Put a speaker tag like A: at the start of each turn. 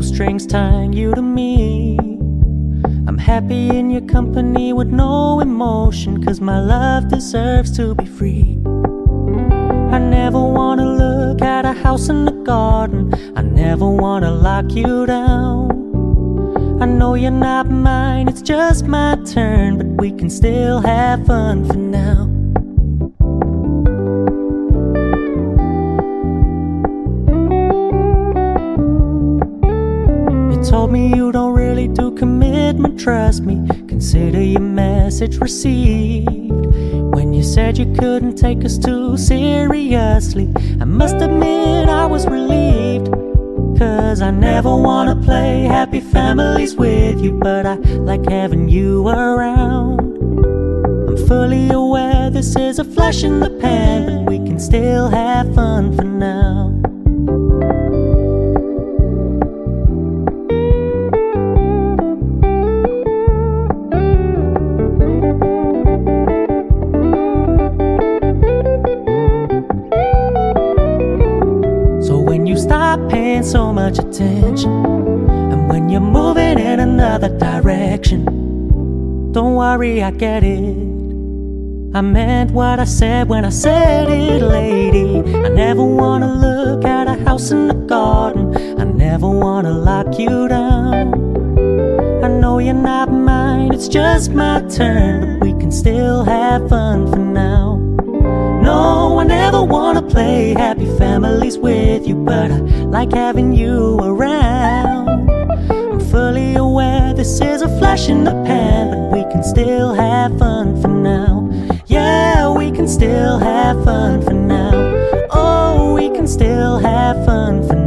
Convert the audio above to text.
A: no strings tying you to me. I'm happy in your company with no emotion, 'cause my love deserves to be free. I never wanna look at a house in the garden. I never wanna lock you down. I know you're not mine, it's just my turn, but we can still have fun for now. You told me you don't really do commitment, trust me. Consider your message received. When you said you couldn't take us too seriously, I must admit I was relieved. 'Cause I never wanna play happy families with you, but I like having you around. I'm fully aware this is a flash in the pan, but we can still have fun for now. Stop paying so much attention, and when you're moving in another direction, don't worry, I get it. I meant what I said when I said it, lady. I never wanna look at a house in the garden. I never wanna lock you down. I know you're not mine, it's just my turn, but we can still have fun for now. No, I never wanna play happy families with you, but I like having you around. I'm fully aware this is a flash in the pan, but we can still have fun for now. Yeah, we can still have fun for now. Oh, we can still have fun for now.